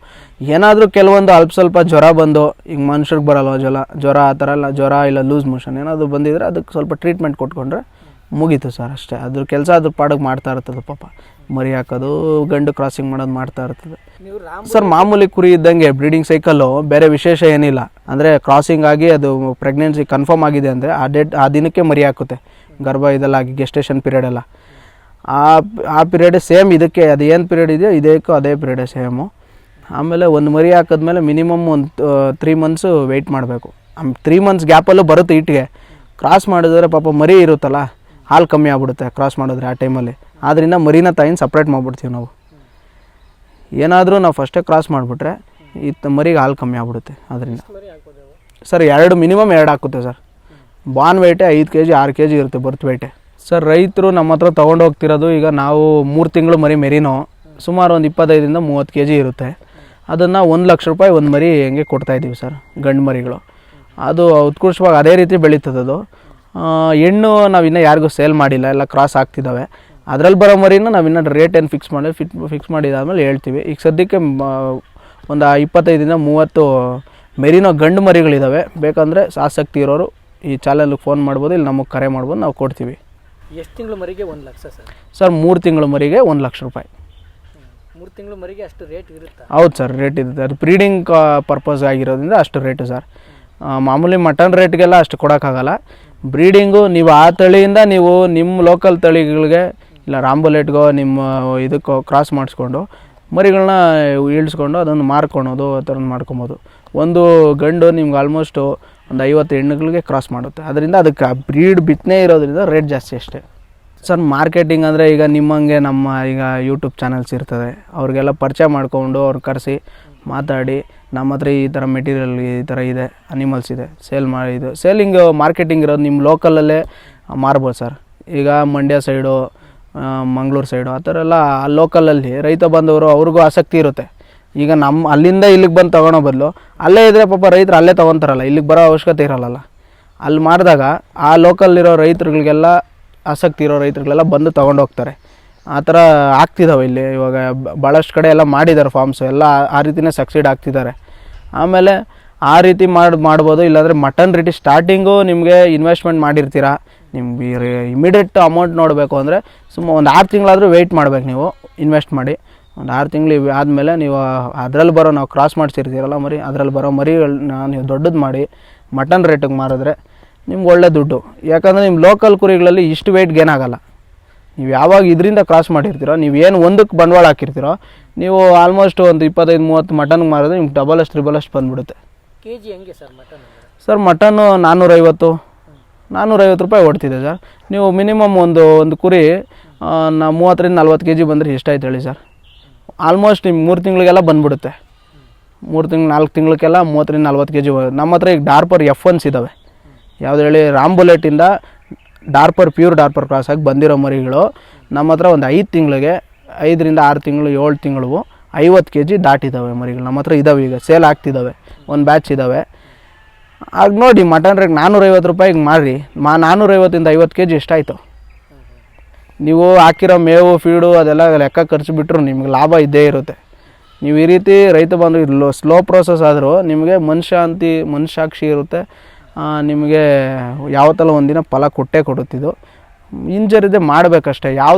ಏನಾದರೂ ಕೆಲವೊಂದು ಅಲ್ಪ ಸ್ವಲ್ಪ ಜ್ವರ ಬಂದು ಈಗ ಮನುಷ್ಯರಿಗೆ ಬರಲ್ಲ ಜ್ವರ ಆ ಥರ ಎಲ್ಲ ಜ್ವರ ಇಲ್ಲ ಲೂಸ್ ಮೋಷನ್ ಏನಾದರೂ ಬಂದಿದ್ರೆ ಅದಕ್ಕೆ ಸ್ವಲ್ಪ ಟ್ರೀಟ್ಮೆಂಟ್ ಕೊಟ್ಕೊಂಡ್ರೆ ಮುಗೀತು ಸರ್ ಅಷ್ಟೇ. ಅದ್ರ ಕೆಲಸ ಅದ್ರ ಪಾಡಿಗೆ ಮಾಡ್ತಾ ಇರ್ತದೆ ಪಾಪ. ಮರಿ ಹಾಕೋದು ಗಂಡು ಕ್ರಾಸಿಂಗ್ ಮಾಡೋದು ಮಾಡ್ತಾ ಇರ್ತದೆ ಸರ್. ಮಾಮೂಲಿ ಕುರಿ ಇದ್ದಂಗೆ ಬ್ರೀಡಿಂಗ್ ಸೈಕಲ್ಲು ಬೇರೆ ವಿಶೇಷ ಏನಿಲ್ಲ. ಅಂದರೆ ಕ್ರಾಸಿಂಗ್ ಆಗಿ ಅದು ಪ್ರೆಗ್ನೆನ್ಸಿ ಕನ್ಫರ್ಮ್ ಆಗಿದೆ ಅಂದರೆ ಆ ದಿನಕ್ಕೆ ಮರಿ ಹಾಕುತ್ತೆ. ಗರ್ಭ ಇದೆಲ್ಲ ಆಗಿ ಗೆಸ್ಟೇಷನ್ ಪೀರಿಯಡೆಲ್ಲ ಆ ಪೀರಿಯಡ್ ಸೇಮ್ ಇದಕ್ಕೆ ಅದು ಏನು ಪೀರಿಯಡ್ ಇದೆಯೋ ಇದಕ್ಕೂ ಅದೇ ಪೀರಿಯಡ್ ಸೇಮು. ಆಮೇಲೆ ಒಂದು ಮರಿ ಹಾಕಿದ್ಮೇಲೆ ಮಿನಿಮಮ್ ಒಂದು 3 ಮಂತ್ಸು ವೆಯ್ಟ್ ಮಾಡಬೇಕು. 3 ಮಂತ್ಸ್ ಗ್ಯಾಪಲ್ಲೂ ಬರುತ್ತೆ ಇಟ್ಟಿಗೆ. ಕ್ರಾಸ್ ಮಾಡಿದ್ರೆ ಪಾಪ ಮರಿ ಇರುತ್ತಲ್ಲ ಹಾಲು ಕಮ್ಮಿ ಆಗ್ಬಿಡುತ್ತೆ ಕ್ರಾಸ್ ಮಾಡಿದ್ರೆ ಆ ಟೈಮಲ್ಲಿ. ಆದ್ದರಿಂದ ಮರಿನ ತಾಯಿನ ಸಪ್ರೇಟ್ ಮಾಡಿಬಿಡ್ತೀವಿ ನಾವು. ಏನಾದರೂ ನಾವು ಫಸ್ಟೇ ಕ್ರಾಸ್ ಮಾಡಿಬಿಟ್ರೆ ಮರಿಗೆ ಹಾಲು ಕಮ್ಮಿ ಆಗ್ಬಿಡುತ್ತೆ. ಅದರಿಂದ ಸರ್ ಮಿನಿಮಮ್ 2 ಹಾಕುತ್ತೆ ಸರ್. ಬಾನ್ ವೆಯ್ಟೇ 5 kg 6 kg ಇರುತ್ತೆ ಬರ್ತ್ ವೆಯ್ಟೇ ಸರ್. ರೈತರು ನಮ್ಮ ಹತ್ರ ತೊಗೊಂಡು ಹೋಗ್ತಿರೋದು ಈಗ ನಾವು 3 ತಿಂಗಳು ಮರಿ ಮೆರಿನೋ ಸುಮಾರು ಒಂದು 25ರಿಂದ 30 kg ಇರುತ್ತೆ. ಅದನ್ನು 1 ಲಕ್ಷ ರೂಪಾಯಿ ಒಂದು ಮರಿ ಹೆಂಗೆ ಕೊಡ್ತಾಯಿದ್ದೀವಿ ಸರ್ ಗಂಡು ಮರಿಗಳು. ಅದು ಉತ್ಕೃಷ್ಟವಾಗಿ ಅದೇ ರೀತಿ ಬೆಳೀತದದು. ಹೆಣ್ಣು ನಾವಿನ್ನೂ ಯಾರಿಗೂ ಸೇಲ್ ಮಾಡಿಲ್ಲ, ಎಲ್ಲ ಕ್ರಾಸ್ ಆಗ್ತಿದ್ದಾವೆ. ಅದರಲ್ಲಿ ಬರೋ ಮರಿನ ನಾವಿನ್ನೂ ರೇಟ್ ಏನು ಫಿಕ್ಸ್ ಮಾಡಿದಾದ್ಮೇಲೆ ಹೇಳ್ತೀವಿ. ಈಗ ಸದ್ಯಕ್ಕೆ ಒಂದು 25ರಿಂದ 30 ಮೆರಿನೋ ಗಂಡು ಮರಿಗಳಿದ್ದಾವೆ. ಬೇಕಂದರೆ ಆಸಕ್ತಿ ಇರೋರು ಈ ಚಾನಲ್ಗೆ ಫೋನ್ ಮಾಡ್ಬೋದು, ಇಲ್ಲಿ ನಮಗೆ ಕರೆ ಮಾಡ್ಬೋದು, ನಾವು ಕೊಡ್ತೀವಿ. ಎಷ್ಟು ತಿಂಗಳು ಮರಿಗೆ 1 ಲಕ್ಷ ಸರ್? ಸರ್ 3 ತಿಂಗಳು ಮರಿಗೆ 1 ಲಕ್ಷ ರೂಪಾಯಿ. 3 ತಿಂಗಳು ಮರಿಗೆ ಅಷ್ಟು ರೇಟ್ ಇರುತ್ತೆ? ಹೌದು ಸರ್, ರೇಟ್ ಇರುತ್ತೆ. ಅದು ಬ್ರೀಡಿಂಗ್ ಪರ್ಪಸ್ ಆಗಿರೋದ್ರಿಂದ ಅಷ್ಟು ರೇಟು ಸರ್. ಮಾಮೂಲಿ ಮಟನ್ ರೇಟ್ಗೆಲ್ಲ ಅಷ್ಟು ಕೊಡೋಕ್ಕಾಗಲ್ಲ. ಬ್ರೀಡಿಂಗು ನೀವು ಆ ತಳಿಯಿಂದ ನೀವು ನಿಮ್ಮ ಲೋಕಲ್ ತಳಿಗಳಿಗೆ ಇಲ್ಲ ರಾಂಬುಲೆಟ್ಗೋ ನಿಮ್ಮ ಇದಕ್ಕೋ ಕ್ರಾಸ್ ಮಾಡಿಸ್ಕೊಂಡು ಮರಿಗಳನ್ನ ಇಳಿಸ್ಕೊಂಡು ಅದನ್ನು ಮಾರ್ಕೊಳೋದು ಆ ಥರ ಮಾಡ್ಕೊಬೋದು. ಒಂದು ಗಂಡು ನಿಮ್ಗೆ ಆಲ್ಮೋಸ್ಟು ಒಂದು 50 ಹೆಣ್ಣುಗಳಿಗೆ ಕ್ರಾಸ್ ಮಾಡುತ್ತೆ. ಅದರಿಂದ ಅದಕ್ಕೆ ಬ್ರೀಡ್ ಬಿತ್ತನೆ ಇರೋದ್ರಿಂದ ರೇಟ್ ಜಾಸ್ತಿ ಅಷ್ಟೇ ಸರ್. ಮಾರ್ಕೆಟಿಂಗ್ ಅಂದರೆ ಈಗ ನಿಮ್ಮಂಗೆ ನಮ್ಮ ಈಗ ಯೂಟ್ಯೂಬ್ ಚಾನಲ್ಸ್ ಇರ್ತದೆ, ಅವ್ರಿಗೆಲ್ಲ ಪರಿಚಯ ಮಾಡಿಕೊಂಡು ಅವ್ರು ಕರೆಸಿ ಮಾತಾಡಿ ನಮ್ಮ ಹತ್ರ ಈ ಥರ ಮೆಟೀರಿಯಲ್ ಈ ಥರ ಇದೆ, ಅನಿಮಲ್ಸ್ ಇದೆ, ಸೇಲಿಂಗ್ ಮಾರ್ಕೆಟಿಂಗ್ ಇರೋದು ನಿಮ್ಮ ಲೋಕಲಲ್ಲೇ ಮಾರ್ಬೋದು ಸರ್. ಈಗ ಮಂಡ್ಯ ಸೈಡು ಮಂಗಳೂರು ಸೈಡು ಆ ಥರ ಎಲ್ಲ ಲೋಕಲಲ್ಲಿ ರೈತ ಬಂದವರು ಅವ್ರಿಗೂ ಆಸಕ್ತಿ ಇರುತ್ತೆ. ಈಗ ನಮ್ಮ ಅಲ್ಲಿಂದ ಇಲ್ಲಿಗೆ ಬಂದು ತೊಗೊಳೋ ಬದಲು ಅಲ್ಲೇ ಇದ್ದರೆ ಪಾಪ ರೈತರು ಅಲ್ಲೇ ತೊಗೊತಾರಲ್ಲ, ಇಲ್ಲಿಗೆ ಬರೋ ಅವಶ್ಯಕತೆ ಇರಲ್ಲ. ಅಲ್ಲಿ ಮಾಡಿದಾಗ ಆ ಲೋಕಲ್ಲಿರೋ ರೈತರುಗಳಿಗೆಲ್ಲ ಆಸಕ್ತಿ ಇರೋ ರೈತರುಗಳೆಲ್ಲ ಬಂದು ತೊಗೊಂಡು ಹೋಗ್ತಾರೆ. ಆ ಥರ ಆಗ್ತಿದ್ದಾವೆ ಇಲ್ಲಿ. ಇವಾಗ ಭಾಳಷ್ಟು ಕಡೆ ಎಲ್ಲ ಮಾಡಿದ್ದಾರೆ ಫಾರ್ಮ್ಸು, ಎಲ್ಲ ಆ ರೀತಿಯೇ ಸಕ್ಸೀಡ್ ಆಗ್ತಿದ್ದಾರೆ. ಆಮೇಲೆ ಆ ರೀತಿ ಮಾಡ್ಬೋದು. ಇಲ್ಲಾಂದರೆ ಮಟನ್ ರೇಟಿ ಸ್ಟಾರ್ಟಿಂಗು ನಿಮಗೆ ಇನ್ವೆಸ್ಟ್ಮೆಂಟ್ ಮಾಡಿರ್ತೀರ, ನಿಮ್ಗೆ ಇಮಿಡಿಯೇಟ್ ಅಮೌಂಟ್ ನೋಡಬೇಕು ಅಂದರೆ ಒಂದು 6 ತಿಂಗಳಾದರೂ ವೆಯ್ಟ್ ಮಾಡ್ಬೇಕು ನೀವು ಇನ್ವೆಸ್ಟ್ ಮಾಡಿ. ಒಂದು 6 ತಿಂಗಳು ಆದಮೇಲೆ ನೀವು ಅದರಲ್ಲಿ ಬರೋ ನಾವು ಕ್ರಾಸ್ ಮಾಡಿಸಿರ್ತೀರಲ್ಲ ಮರಿ, ಅದರಲ್ಲಿ ಬರೋ ಮರಿಗಳನ್ನ ನೀವು ದೊಡ್ಡದು ಮಾಡಿ ಮಟನ್ ರೇಟಿಗೆ ಮಾರಿದ್ರೆ ನಿಮ್ಗೆ ಒಳ್ಳೆ ದುಡ್ಡು. ಯಾಕಂದರೆ ನಿಮ್ಮ ಲೋಕಲ್ ಕುರಿಗಳಲ್ಲಿ ಇಷ್ಟು ವೆಯ್ಟ್ ಗೇನ್ ಆಗೋಲ್ಲ. ನೀವು ಯಾವಾಗ ಇದರಿಂದ ಕ್ರಾಸ್ ಮಾಡಿರ್ತೀರೋ, ನೀವು ಏನು ಒಂದಕ್ಕೆ ಬಂಡವಾಳ ಹಾಕಿರ್ತೀರೋ, ನೀವು ಆಲ್ಮೋಸ್ಟ್ ಒಂದು 25-30 ಮಟನ್ಗೆ ಮಾರಿದ್ರೆ ನಿಮ್ಗೆ ಡಬಲ್ ಅಷ್ಟು ಬಂದುಬಿಡುತ್ತೆ. ಕೆ ಜಿ ಹೆಂಗೆ ಸರ್ ಮಟನ್? ಸರ್ ಮಟನ್ನು 450 ರೂಪಾಯಿ ಓಡ್ತಿದೆ ಸರ್. ನೀವು ಮಿನಿಮಮ್ ಒಂದು ಕುರಿ 30ರಿಂದ 40 kg ಬಂದರೆ ಎಷ್ಟಾಯ್ತು ಹೇಳಿ ಸರ್? ಆಲ್ಮೋಸ್ಟ್ ನಿಮ್ಗೆ 3 ತಿಂಗಳಿಗೆಲ್ಲ ಬಂದುಬಿಡುತ್ತೆ. 4 ತಿಂಗಳಿಗೆಲ್ಲ 30ರಿಂದ 40 kg. ನಮ್ಮ ಹತ್ರ ಈಗ ಡಾರ್ಪರ್ F1s ಇದ್ದಾವೆ. ಯಾವ್ದು ಹೇಳಿ, ರಾಂಬುಲೆಟಿಂದ ಪ್ಯೂರ್ ಡಾರ್ಪರ್ ಕ್ರಾಸ್ ಆಗಿ ಬಂದಿರೋ ಮರಿಗಳು ನಮ್ಮ ಹತ್ರ ಒಂದು 5 ತಿಂಗಳಿಗೆ 5ರಿಂದ 6 ತಿಂಗಳು 7 ತಿಂಗಳು 50 kg ದಾಟಿದ್ದಾವೆ ಮರಿಗಳು ನಮ್ಮ ಹತ್ರ ಇದ್ದಾವೆ. ಈಗ ಸೇಲ್ ಆಗ್ತಿದ್ದಾವೆ, ಒಂದು ಬ್ಯಾಚ್ ಇದ್ದಾವೆ. ಆಗ ನೋಡಿ ಮಟನ್ ರೇಟ್ 450 ರೂಪಾಯಿಗೆ ಮಾರಿ 450ರಿಂದ 50 kg ಎಷ್ಟಾಯಿತು? ನೀವು ಹಾಕಿರೋ ಮೇವು ಫೀಡು ಅದೆಲ್ಲ ಲೆಕ್ಕ ಖರ್ಚು ಬಿಟ್ಟರು ನಿಮ್ಗೆ ಲಾಭ ಇದ್ದೇ ಇರುತ್ತೆ. ನೀವು ಈ ರೀತಿ ರೈತ ಬಂದು ಸ್ಲೋ ಪ್ರೋಸೆಸ್ ಆದರೂ ನಿಮಗೆ ಮನುಷ್ಯಾಕ್ಷಿ ಇರುತ್ತೆ. ನಿಮಗೆ ಯಾವತ್ತಲ್ಲ ಒಂದಿನ ಫಲ ಕೊಡುತ್ತಿದ್ದು. ಇಂಜರಿದೆ ಮಾಡಬೇಕಷ್ಟೇ.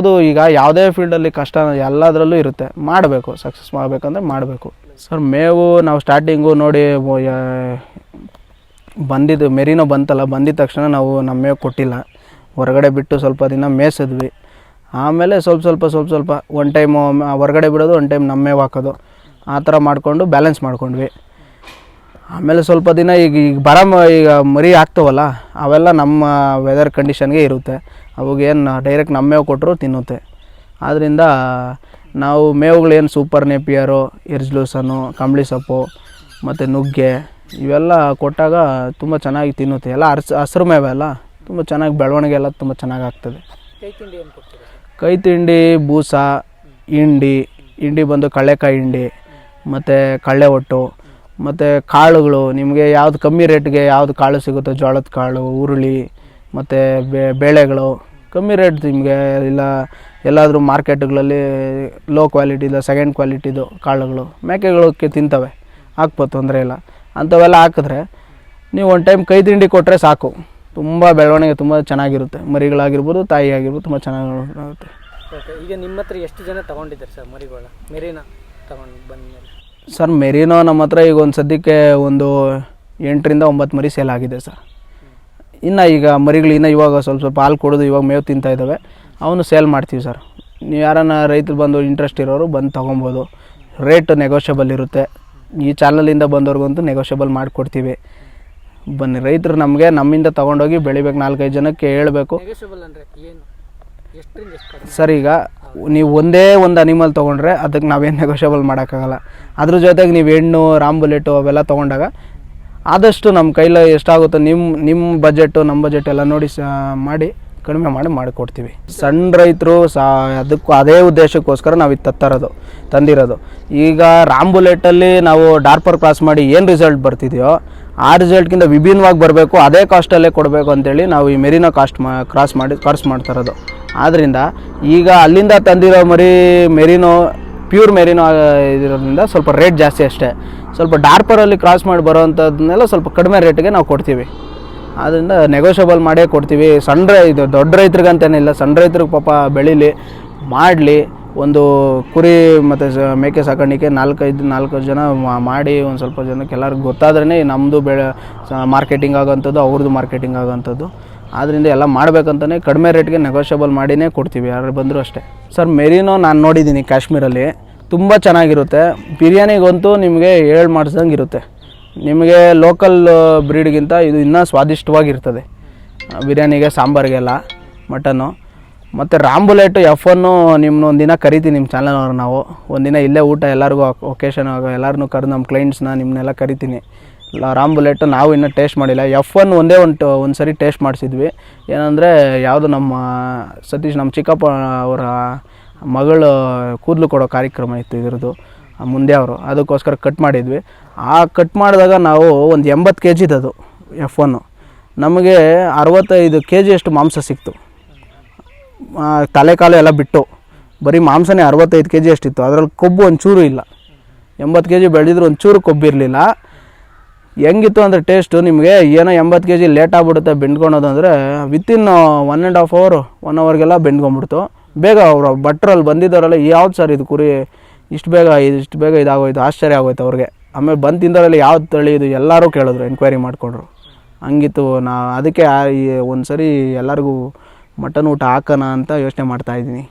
ಈಗ ಯಾವುದೇ ಫೀಲ್ಡಲ್ಲಿ ಕಷ್ಟ ಎಲ್ಲದರಲ್ಲೂ ಇರುತ್ತೆ, ಮಾಡಬೇಕು. ಸಕ್ಸಸ್ ಮಾಡಬೇಕಂದ್ರೆ ಮಾಡಬೇಕು ಸರ್. ಮೇವು ನಾವು ಸ್ಟಾರ್ಟಿಂಗು ನೋಡಿ ಬಂದಿದ್ದು ಮೆರಿನೋ ಬಂದಿದ್ದ ತಕ್ಷಣ ನಾವು ನಮ್ಮ ಮೇವು ಕೊಟ್ಟಿಲ್ಲ, ಹೊರಗಡೆ ಬಿಟ್ಟು ಸ್ವಲ್ಪ ದಿನ ಮೇಯಿಸಿದ್ವಿ. ಆಮೇಲೆ ಸ್ವಲ್ಪ ಒನ್ ಟೈಮು ಹೊರಗಡೆ ಬಿಡೋದು, ಒನ್ ಟೈಮ್ ನಮ್ಮ ಮೇವು ಹಾಕೋದು, ಆ ಥರ ಮಾಡಿಕೊಂಡು ಬ್ಯಾಲೆನ್ಸ್ ಮಾಡ್ಕೊಂಡ್ವಿ. ಆಮೇಲೆ ಸ್ವಲ್ಪ ದಿನ ಈಗ ಮರಿ ಆಗ್ತವಲ್ಲ ಅವೆಲ್ಲ ನಮ್ಮ ವೆದರ್ ಕಂಡೀಷನ್ಗೆ ಇರುತ್ತೆ. ಅವಾಗೇನು ಡೈರೆಕ್ಟ್ ನಮ್ಮ ಮೇವು ಕೊಟ್ಟರು ತಿನ್ನುತ್ತೆ. ಆದ್ದರಿಂದ ನಾವು ಮೇವುಗಳೇನು ಸೂಪರ್ ನೇಪಿಯರು, ಎರ್ಜ್ಲೂಸನು, ಕಂಬಳಿ ಸೊಪ್ಪು ಮತ್ತು ನುಗ್ಗೆ ಇವೆಲ್ಲ ಕೊಟ್ಟಾಗ ತುಂಬ ಚೆನ್ನಾಗಿ ತಿನ್ನುತ್ತೆ. ಎಲ್ಲ ಹಸಿರು ಮೇವೆ ಅಲ್ಲ, ತುಂಬ ಚೆನ್ನಾಗಿ ಬೆಳವಣಿಗೆ ಎಲ್ಲ ತುಂಬ ಚೆನ್ನಾಗಿ ಆಗ್ತದೆ. ಕೈ ತಿಂಡಿ ಏನು ಕೊಡ್ತೀರಾ? ಕೈ ತಿಂಡಿ ಬೂಸ, ಹಿಂಡಿ ಬಂದು ಕಳ್ಳೆಕಾಯಿ ಹಿಂಡಿ ಮತ್ತು ಕಳ್ಳೆ ಒಟ್ಟು ಮತ್ತು ಕಾಳುಗಳು. ನಿಮಗೆ ಯಾವ್ದು ಕಮ್ಮಿ ರೇಟ್ಗೆ ಯಾವ್ದು ಕಾಳು ಸಿಗುತ್ತೋ, ಜೋಳದ ಕಾಳು, ಹುರುಳಿ ಮತ್ತು ಬೇಳೆಗಳು ಕಮ್ಮಿ ರೇಟ್ ನಿಮಗೆ ಇಲ್ಲ ಎಲ್ಲಾದರೂ ಮಾರ್ಕೆಟ್ಗಳಲ್ಲಿ ಲೋ ಕ್ವಾಲಿಟಿದು, ಸೆಕೆಂಡ್ ಕ್ವಾಲಿಟಿದು ಕಾಳುಗಳು ಮೇಕೆಗಳಿಗೆ ತಿಂತವೆ, ಹಾಕ್ಬೋದು, ತೊಂದರೆ ಇಲ್ಲ. ಅಂಥವೆಲ್ಲ ಹಾಕಿದ್ರೆ ನೀವು ಒಂದು ಟೈಮ್ ಕೈ ತಿಂಡಿ ಕೊಟ್ಟರೆ ಸಾಕು, ತುಂಬ ಬೆಳವಣಿಗೆ ತುಂಬ ಚೆನ್ನಾಗಿರುತ್ತೆ. ಮರಿಗಳಾಗಿರ್ಬೋದು, ತಾಯಿ ಆಗಿರ್ಬೋದು, ತುಂಬ ಚೆನ್ನಾಗಿರುತ್ತೆ. ಓಕೆ, ಈಗ ನಿಮ್ಮ ಹತ್ರ ಎಷ್ಟು ಜನ ತೊಗೊಂಡಿದ್ದಾರೆ ಸರ್ ಮರಿಗಳ ಮೆರಿನಾ ತೊಗೊಂಡು ಬಂದಮೇಲೆ? ಸರ್ ಮೆರಿನೋ ನಮ್ಮ ಹತ್ರ ಈಗ ಒಂದು ಸದ್ಯಕ್ಕೆ ಒಂದು 8 ರಿಂದ 9 ಮರಿ ಸೇಲ್ ಆಗಿದೆ ಸರ್. ಇನ್ನು ಈಗ ಮರಿಗಳು ಇವಾಗ ಸ್ವಲ್ಪ ಹಾಲು ಕೊಡೋದು, ಇವಾಗ ಮೇವು ತಿಂತಾ ಇದ್ದಾವೆ, ಅವನು ಸೇಲ್ ಮಾಡ್ತೀವಿ ಸರ್. ನೀವು ಯಾರನ್ನ ರೈತರು ಬಂದು ಇಂಟ್ರೆಸ್ಟ್ ಇರೋರು ಬಂದು ತೊಗೊಬೋದು. ರೇಟ್ ನೆಗೋಷಿಯಬಲ್ ಇರುತ್ತೆ. ಈ ಚಾನಲಿಂದ ಬಂದವ್ರಿಗಂತೂ ನೆಗೋಷಿಯಬಲ್ ಮಾಡಿಕೊಡ್ತೀವಿ. ಬನ್ನಿ, ರೈತರು ನಮ್ಮಿಂದ ತೊಗೊಂಡೋಗಿ ಬೆಳಿಬೇಕು, 4-5 ಜನಕ್ಕೆ ಹೇಳಬೇಕು. ನೆಗೋಷಿಯಬಲ್ ಅಂದರೆ ಏನು, ಎಷ್ಟರಿಂದ ಎಷ್ಟು? ಸರ್ ಈಗ ನೀವು ಒಂದೇ ಒಂದು ಅನಿಮಲ್ ತೊಗೊಂಡ್ರೆ ಅದಕ್ಕೆ ನಾವೇನು ನೆಗೋಷಿಯಬಲ್ ಮಾಡೋಕ್ಕಾಗಲ್ಲ. ಅದ್ರ ಜೊತೆಗೆ ನೀವು ಹೆಣ್ಣು, ರಾಂಬುಲೆಟು ಅವೆಲ್ಲ ತೊಗೊಂಡಾಗ ಆದಷ್ಟು ನಮ್ಮ ಕೈಲಿ ಎಷ್ಟಾಗುತ್ತೋ ನಿಮ್ಮ ಬಜೆಟು ನಮ್ಮ ಬಜೆಟ್ ಎಲ್ಲ ನೋಡಿ ಮಾಡಿ ಕಡಿಮೆ ಮಾಡಿಕೊಡ್ತೀವಿ. ಸಣ್ಣ ರೈತರು ಅದಕ್ಕೂ ಅದೇ ಉದ್ದೇಶಕ್ಕೋಸ್ಕರ ನಾವು ಇದು ತಂದಿರೋದು. ಈಗ ರಾಂಬುಲೆಟಲ್ಲಿ ನಾವು ಡಾರ್ಪರ್ ಕ್ರಾಸ್ ಮಾಡಿ ಏನು ರಿಸಲ್ಟ್ ಬರ್ತಿದೆಯೋ ಆ ರಿಸಲ್ಟ್ಗಿಂತ ವಿಭಿನ್ನವಾಗಿ ಬರಬೇಕು, ಅದೇ ಕಾಸ್ಟಲ್ಲೇ ಕೊಡಬೇಕು ಅಂತೇಳಿ ನಾವು ಈ ಮೆರಿನೋ ಕ್ರಾಸ್ ಮಾಡ್ತಾ ಇರೋದು. ಆದ್ದರಿಂದ ಈಗ ಅಲ್ಲಿಂದ ತಂದಿರೋ ಮೆರಿನೋ ಪ್ಯೂರ್ ಮೆರಿನೋ ಇರೋದ್ರಿಂದ ಸ್ವಲ್ಪ ರೇಟ್ ಜಾಸ್ತಿ ಅಷ್ಟೇ. ಸ್ವಲ್ಪ ಡಾರ್ಪರಲ್ಲಿ ಕ್ರಾಸ್ ಮಾಡಿ ಬರೋವಂಥದ್ದನ್ನೆಲ್ಲ ಸ್ವಲ್ಪ ಕಡಿಮೆ ರೇಟಿಗೆ ನಾವು ಕೊಡ್ತೀವಿ. ಆದ್ದರಿಂದ ನೆಗೋಷಿಯಬಲ್ ಮಾಡೇ ಕೊಡ್ತೀವಿ. ಇದು ದೊಡ್ಡ ರೈತರಿಗಂತೇನಿಲ್ಲ, ಸಣ್ಣ ರೈತರಿಗೆ ಪಾಪ ಬೆಳೀಲಿ, ಮಾಡಲಿ. ಒಂದು ಕುರಿ ಮತ್ತು ಮೇಕೆ ಸಾಕಾಣಿಕೆ 4-5 ಜನ ಮಾಡಿ ಒಂದು ಸ್ವಲ್ಪ ಜನಕ್ಕೆ ಎಲ್ಲರಿಗೂ ಗೊತ್ತಾದ್ರೇ ನಮ್ಮದು ಮಾರ್ಕೆಟಿಂಗ್ ಆಗೋಂಥದ್ದು, ಅವ್ರದ್ದು ಮಾರ್ಕೆಟಿಂಗ್ ಆಗೋಂಥದ್ದು. ಆದ್ದರಿಂದ ಎಲ್ಲ ಮಾಡಬೇಕಂತಲೇ ಕಡಿಮೆ ರೇಟ್ಗೆ ನೆಗೋಷಿಯಬಲ್ ಮಾಡಿನೇ ಕೊಡ್ತೀವಿ, ಯಾರು ಬಂದರೂ ಅಷ್ಟೇ. ಸರ್ ಮೆರಿನೋ ನಾನು ನೋಡಿದ್ದೀನಿ ಕಾಶ್ಮೀರಲ್ಲಿ, ತುಂಬ ಚೆನ್ನಾಗಿರುತ್ತೆ. ಬಿರಿಯಾನಿಗಂತೂ ನಿಮಗೆ ಮಾಡಿಸ್ದಂಗೆ ಇರುತ್ತೆ. ನಿಮಗೆ ಲೋಕಲ್ ಬ್ರೀಡ್ಗಿಂತ ಇದು ಇನ್ನೂ ಸ್ವಾದಿಷ್ಟವಾಗಿರ್ತದೆ ಬಿರಿಯಾನಿಗೆ, ಸಾಂಬಾರಿಗೆಲ್ಲ, ಮಟನ್ನು. ಮತ್ತು ರಾಂಬುಲೆಟು F1 ನಿಮ್ಮನ್ನ ಒಂದಿನ ಕರಿತೀವಿ ನಿಮ್ಮ ಚಾನಲ್ನವ್ರು. ನಾವು ಒಂದಿನ ಇಲ್ಲೇ ಊಟ ಎಲ್ಲರಿಗೂ ಒಕೇಶನ್ ಎಲ್ಲರನ್ನೂ ಕರೆದು ನಮ್ಮ ಕ್ಲೈಂಟ್ಸ್ನ ನಿಮ್ಮನ್ನೆಲ್ಲ ಕರಿತೀನಿ. ರಾಂಬುಲೆಟು ನಾವು ಇನ್ನೂ ಟೇಸ್ಟ್ ಮಾಡಿಲ್ಲ. F1 ಒಂದು ಸರಿ ಟೇಸ್ಟ್ ಮಾಡಿಸಿದ್ವಿ. ಏನಂದರೆ ಯಾವುದು ನಮ್ಮ ಸತೀಶ್, ನಮ್ಮ ಚಿಕ್ಕಪ್ಪ ಅವರ ಮಗಳು ಕೂದಲು ಕೊಡೋ ಕಾರ್ಯಕ್ರಮ ಇತ್ತು ಇದ್ರದ್ದು ಮುಂದೆ, ಅವರು ಅದಕ್ಕೋಸ್ಕರ ಕಟ್ ಮಾಡಿದ್ವಿ. ಆ ಕಟ್ ಮಾಡಿದಾಗ ನಾವು ಒಂದು 80 kg ಅದು F1. ನಮಗೆ 65 kg ಅಷ್ಟು ಮಾಂಸ ಸಿಕ್ತು, ತಲೆ ಕಾಲು ಎಲ್ಲ ಬಿಟ್ಟು. ಬರೀ ಮಾಂಸನೇ 65 kg ಅಷ್ಟಿತ್ತು. ಅದರಲ್ಲಿ ಕೊಬ್ಬು ಒಂಚೂರು ಇಲ್ಲ. 80 kg ಬೆಳೆದಿದ್ರು ಒಂಚೂರು ಕೊಬ್ಬಿರಲಿಲ್ಲ. ಹೆಂಗಿತ್ತು ಅಂದರೆ ಟೇಸ್ಟು ನಿಮಗೆ ಏನೋ 80 kg ಲೇಟ್ ಆಗ್ಬಿಡುತ್ತೆ ಬೆಂಡ್ಕೊಳೋದು ಅಂದರೆ, ವಿತಿನ್ 1.5 hour 1 hourಗೆಲ್ಲ ಬೆಂಡ್ಕೊಂಬಿಡ್ತು. ಬೇಗ ಅವರು ಭಟ್ರಲ್ಲಿ ಬಂದಿದ್ದವರೆಲ್ಲ ಯಾವ್ದು ಸರ್ ಇದು ಕುರಿ ಇಷ್ಟು ಬೇಗ ಇದಾಗೋಯ್ತು, ಆಶ್ಚರ್ಯ ಆಗೋಯ್ತು ಅವ್ರಿಗೆ. ಆಮೇಲೆ ಬಂದು ತಿಂದವರೆಲ್ಲ ಯಾವ್ದು ತಳಿ ಇದು ಎಲ್ಲರೂ ಕೇಳಿದ್ರು, ಎಂಕ್ವೈರಿ ಮಾಡಿಕೊಂಡ್ರು. ಹಂಗಿತ್ತು. ಅದಕ್ಕೆ ಒಂದು ಸರಿ ಎಲ್ಲರಿಗೂ ಮಟನ್ ಊಟ ಹಾಕೋಣ ಅಂತ ಯೋಚನೆ ಮಾಡ್ತಾಯಿದ್ದೀನಿ.